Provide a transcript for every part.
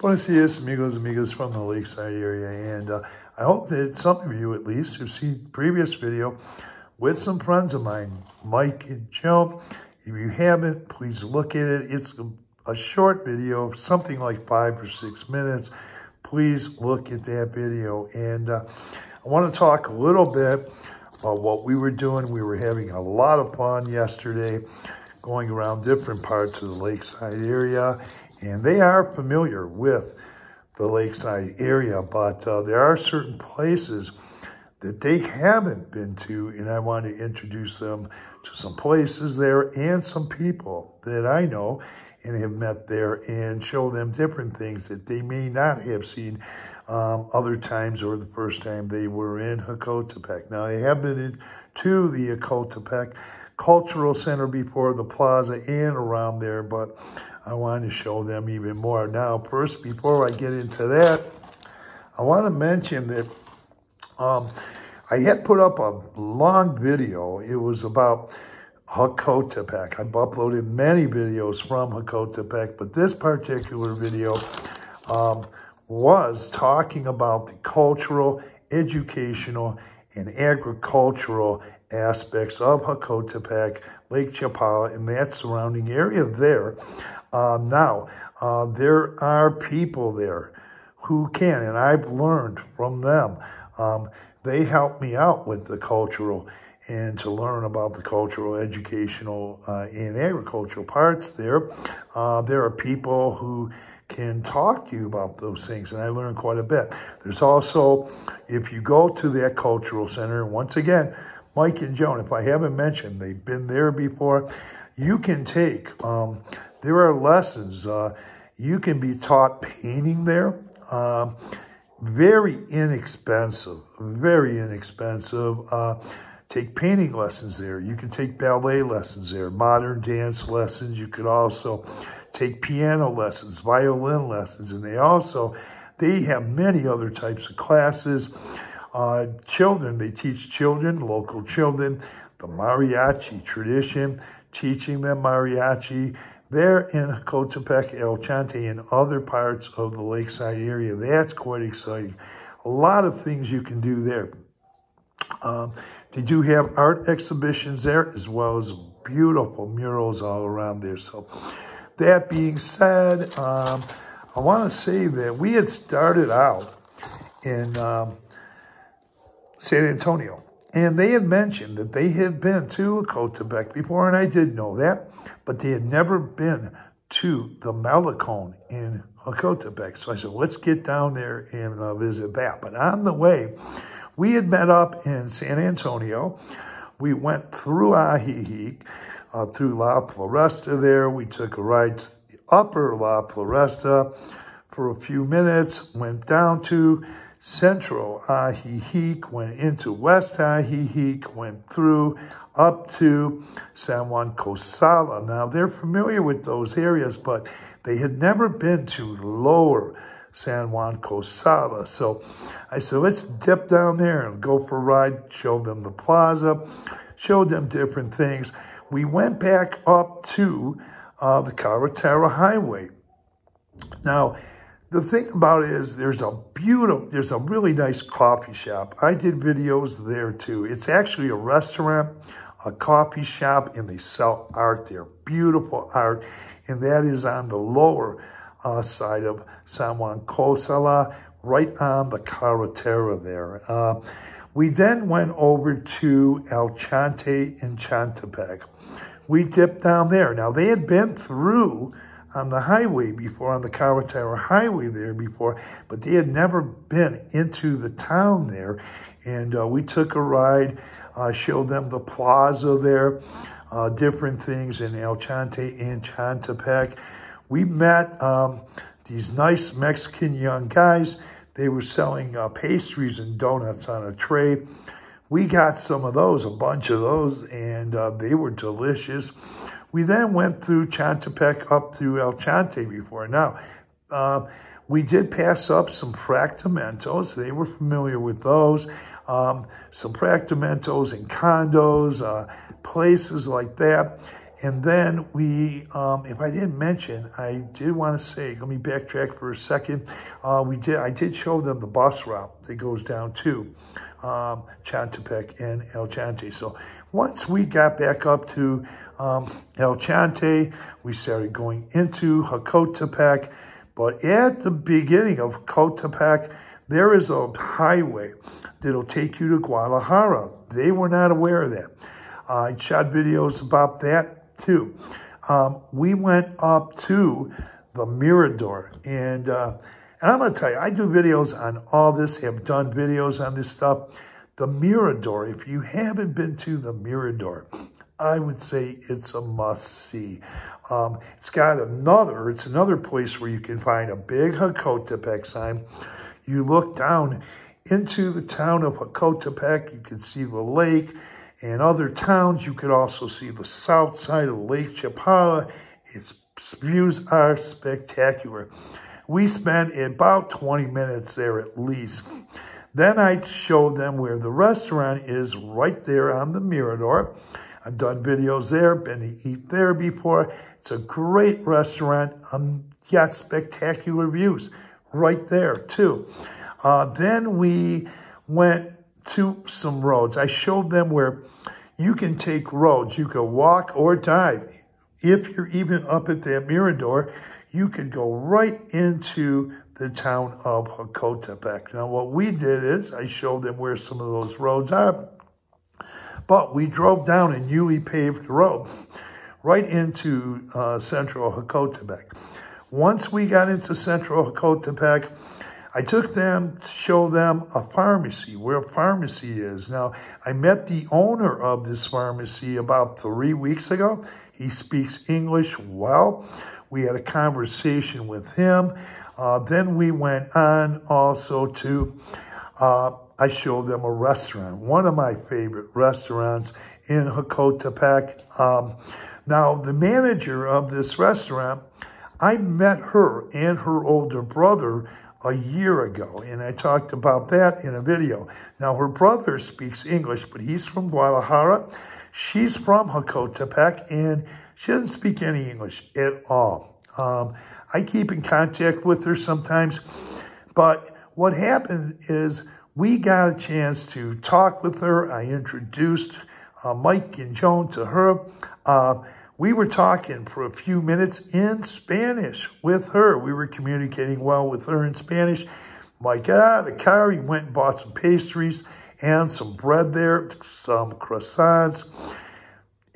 Buenos dias, amigos from the lakeside area, and I hope that some of you at least have seen previous video with some friends of mine, Mike and Joe. If you haven't, please look at it. It's a short video, something like 5 or 6 minutes. Please look at that video. And I want to talk a little bit about what we were doing. We were having a lot of fun yesterday, going around different parts of the lakeside area. And they are familiar with the lakeside area, but there are certain places that they haven't been to, and I want to introduce them to some places there and some people that I know and have met there, and show them different things that they may not have seen other times or the first time they were in Jocotepec. Now, I have been to the Jocotepec Cultural Center before, the plaza and around there, but I want to show them even more. Now, first, before I get into that, I want to mention that I had put up a long video. It was about Jocotepec. I've uploaded many videos from Jocotepec, but this particular video was talking about the cultural, educational, and agricultural aspects of Jocotepec, Lake Chapala, and that surrounding area there. Now, there are people there who can, and I've learned from them. They help me out with the cultural and to learn about the cultural, educational, and agricultural parts there. There are people who can talk to you about those things, and I learned quite a bit. There's also, if you go to that cultural center, once again, Mike and Joan, if I haven't mentioned, they've been there before. You can take, there are lessons. You can be taught painting there. Very inexpensive, very inexpensive. Take painting lessons there. You can take ballet lessons there, modern dance lessons. You could also take piano lessons, violin lessons, and they have many other types of classes. Children, they teach children, local children, the mariachi tradition, teaching them mariachi. There in Jocotepec, El Chante, and other parts of the lakeside area. That's quite exciting. A lot of things you can do there. They do have art exhibitions there, as well as beautiful murals all around there. So that being said, I want to say that we had started out in San Antonio. And they had mentioned that they had been to Jocotepec before, and I did know that, but they had never been to the Malecon in Jocotepec. So I said, let's get down there and visit that. But on the way, we had met up in San Antonio. We went through Ajijic, through La Floresta there. We took a ride to the upper La Floresta for a few minutes, went down to Central Ajijic, went into West Ajijic, went through up to San Juan Cosala. Now, they're familiar with those areas, but they had never been to lower San Juan Cosala. So I said, let's dip down there and go for a ride, show them the plaza, show them different things. We went back up to the Carretera Highway. Now, the thing about it is there's a really nice coffee shop. I did videos there too. It's actually a restaurant, a coffee shop, and they sell art there. Beautiful art. And that is on the lower side of San Juan Cosala, right on the Carretera there. We then went over to El Chante in Chantepec. We dipped down there. Now, they had been through on the highway before, on the Carretera Highway there before, but they had never been into the town there. And we took a ride, showed them the plaza there, different things in El Chante and Chantepec. We met these nice Mexican young guys. They were selling pastries and donuts on a tray. We got some of those, a bunch of those, and they were delicious. We then went through Chantepec up through El Chante before. Now, we did pass up some fractamentos. They were familiar with those. Some fractamentos and condos, places like that. And then we, if I didn't mention, I did want to say, let me backtrack for a second. I did show them the bus route that goes down to Chocotepec and El Chante. So once we got back up to El Chante, we started going into Jocotepec. But at the beginning of Jocotepec, there is a highway that'll take you to Guadalajara. They were not aware of that. I shot videos about that too. We went up to the Mirador, and I'm going to tell you, I do videos on all this, have done videos on this stuff. The Mirador, if you haven't been to the Mirador, I would say it's a must-see. It's another place where you can find a big Jocotepec sign. You look down into the town of Jocotepec, you can see the lake and other towns. You could also see the south side of Lake Chapala. Its views are spectacular. We spent about 20 minutes there at least. Then I showed them where the restaurant is right there on the Mirador. I've done videos there, been to eat there before. It's a great restaurant, got spectacular views right there too. Then we went to some roads. I showed them where you can take roads. You can walk or dive. If you're even up at that Mirador, you can go right into the town of Jocotepec. Now, what we did is I showed them where some of those roads are, but we drove down a newly paved road right into central Jocotepec. Once we got into central Jocotepec, I took them to show them a pharmacy, where a pharmacy is. Now, I met the owner of this pharmacy about 3 weeks ago. He speaks English well. We had a conversation with him. Then we went on also to, I showed them a restaurant, one of my favorite restaurants in Jocotepec. Now, the manager of this restaurant, I met her and her older brother a year ago, and I talked about that in a video. Now, her brother speaks English, but he's from Guadalajara. She's from Jocotepec, and she doesn't speak any English at all. I keep in contact with her sometimes, but what happened is we got a chance to talk with her. I introduced Mike and Joan to her. We were talking for a few minutes in Spanish with her. We were communicating well with her in Spanish. Mike got out of the car. He went and bought some pastries and some bread there, some croissants.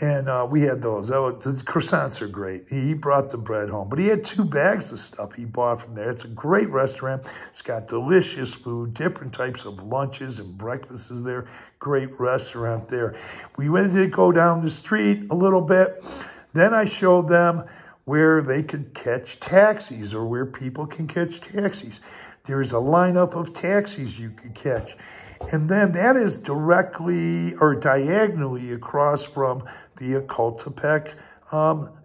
And we had those. The croissants are great. He brought the bread home. But he had 2 bags of stuff he bought from there. It's a great restaurant. It's got delicious food, different types of lunches and breakfasts there. Great restaurant there. We went to go down the street a little bit. Then I showed them where they could catch taxis, or where people can catch taxis. There's a lineup of taxis you could catch. And then that is directly or diagonally across from the Jocotepec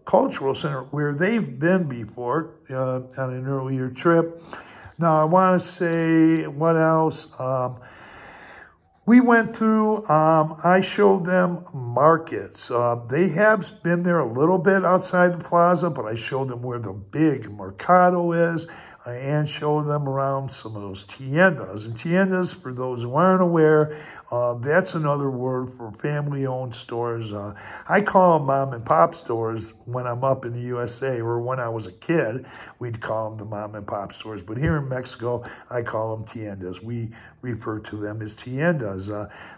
Cultural Center, where they've been before on an earlier trip. Now, I want to say, what else? We went through, I showed them markets. They have been there a little bit outside the plaza, but I showed them where the big mercado is, and showed them around some of those tiendas. And tiendas, for those who aren't aware, that's another word for family-owned stores. I call them mom and pop stores when I'm up in the USA, or when I was a kid, we'd call them the mom and pop stores. But here in Mexico, I call them tiendas. We refer to them as tiendas.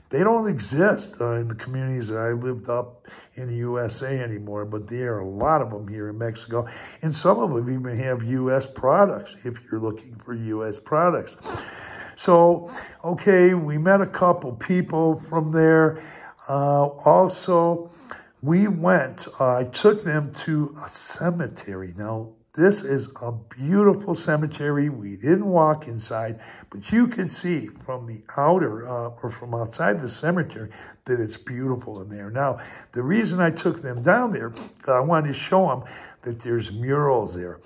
They don't exist in the communities that I lived up in the USA anymore, but there are a lot of them here in Mexico. And some of them even have U.S. products, if you're looking for U.S. products. So, okay, we met a couple people from there. Also, we went, I took them to a cemetery. Now, this is a beautiful cemetery. We didn't walk inside, but you can see from the outer, or from outside the cemetery, that it's beautiful in there. Now, the reason I took them down there, I wanted to show them that there's murals there.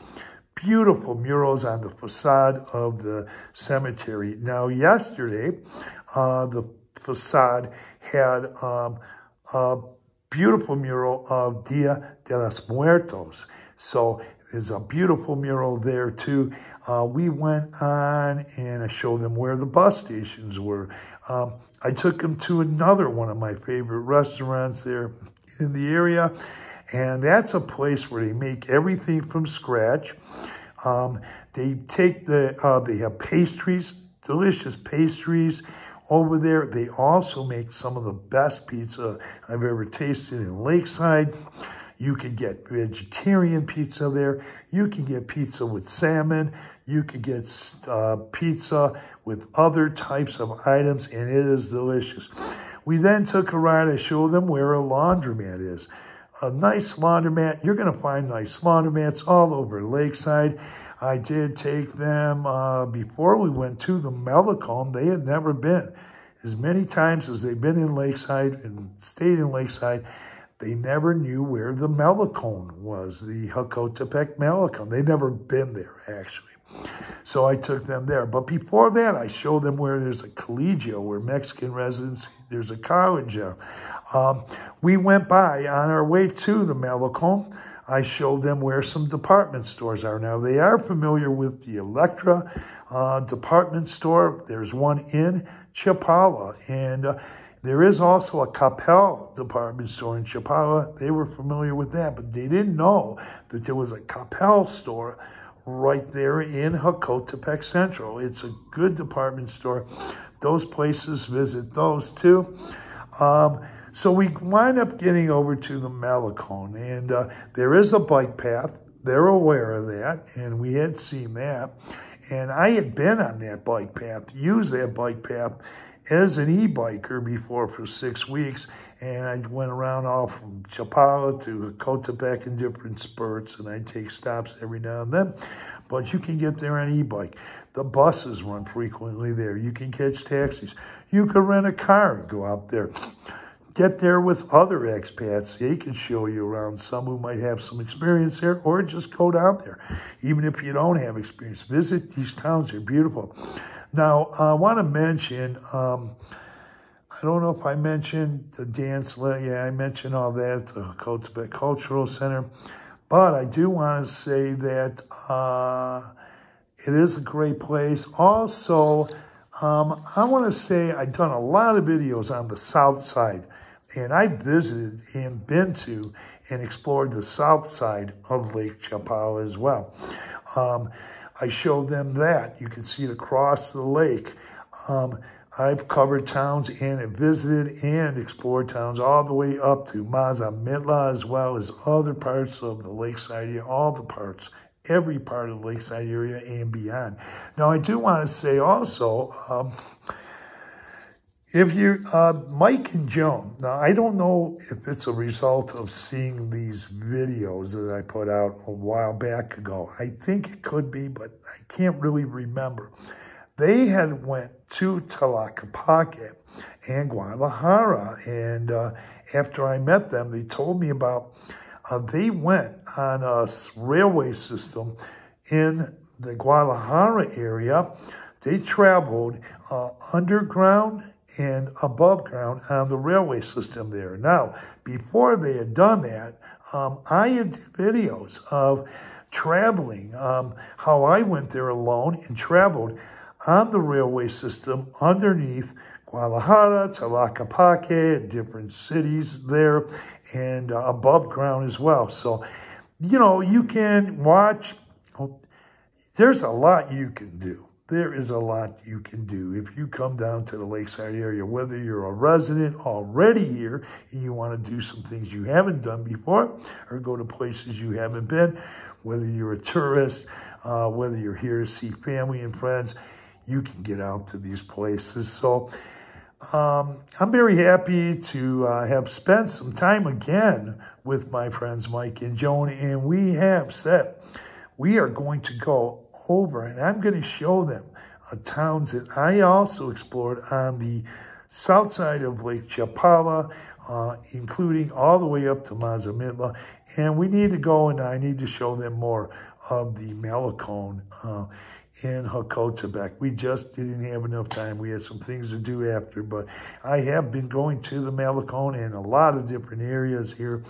Beautiful murals on the facade of the cemetery. Now, yesterday, the facade had beautiful mural of Dia de los Muertos. So there's a beautiful mural there too. We went on and I showed them where the bus stations were. I took them to another one of my favorite restaurants there in the area. And that's a place where they make everything from scratch. They have pastries, delicious pastries over there. They also make some of the best pizza I've ever tasted in Lakeside. You can get vegetarian pizza there. You can get pizza with salmon. You can get pizza with other types of items, and it is delicious. We then took a ride to show them where a laundromat is. A nice laundromat. You're going to find nice laundromats all over Lakeside. I did take them before we went to the Malecon. They had never been. As many times as they've been in Lakeside and stayed in Lakeside, they never knew where the Malecon was, the Jocotepec Malecon. They'd never been there, actually. So I took them there. But before that, I showed them where there's a colegio, where Mexican residents, there's a college there. We went by on our way to the Malecon. I showed them where some department stores are. Now, they are familiar with the Electra department store. There's one in Chapala, and there is also a Capel department store in Chapala. They were familiar with that, but they didn't know that there was a Capel store right there in Jocotepec Central. It's a good department store. Those places, visit those too. So we wind up getting over to the Malecon, and there is a bike path. They're aware of that, and we had seen that. And I had been on that bike path, used that bike path as an e-biker before for 6 weeks, and I went around all from Chapala to Jocotepec in different spurts, and I'd take stops every now and then. But you can get there on e-bike. The buses run frequently there. You can catch taxis. You can rent a car and go out there. Get there with other expats. They can show you around, some who might have some experience there, or just go down there. Even if you don't have experience, visit these towns. They're beautiful. Now, I want to mention, I don't know if I mentioned the dance. Yeah, I mentioned all that at the Jocotepec Cultural Center. But I do want to say that it is a great place. Also, I want to say I've done a lot of videos on the south side. And I visited and been to and explored the south side of Lake Chapala as well. I showed them that. You can see it across the lake. I've covered towns and have visited and explored towns all the way up to Mazamitla, as well as other parts of the lakeside area, all the parts, every part of the lakeside area and beyond. Now, I do want to say also, if you, Mike and Joan, now I don't know if it's a result of seeing these videos that I put out a while back ago. I think it could be, but I can't really remember. They had went to Tlaquepaque and Guadalajara, and after I met them, they told me about, they went on a railway system in the Guadalajara area. They traveled underground and above ground on the railway system there. Now, before they had done that, I had videos of traveling, how I went there alone and traveled on the railway system underneath Guadalajara, Tlaquepaque, different cities there, and above ground as well. So, you know, you can watch. There's a lot you can do. There is a lot you can do if you come down to the lakeside area, whether you're a resident already here and you want to do some things you haven't done before or go to places you haven't been, whether you're a tourist, whether you're here to see family and friends, you can get out to these places. So I'm very happy to have spent some time again with my friends Mike and Joan, and we have said we are going to go over, and I'm going to show them towns that I also explored on the south side of Lake Chapala, including all the way up to Mazamitla. And we need to go, and I need to show them more of the Malecon in Jocotepec. We just didn't have enough time. We had some things to do after, but I have been going to the Malecone in a lot of different areas here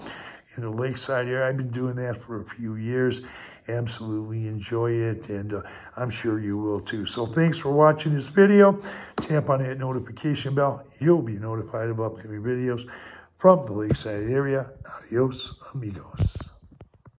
in the lakeside area. I've been doing that for a few years. Absolutely enjoy it, and I'm sure you will too. So thanks for watching this video. Tap on that notification bell. You'll be notified of upcoming videos from the lakeside area. Adios, amigos.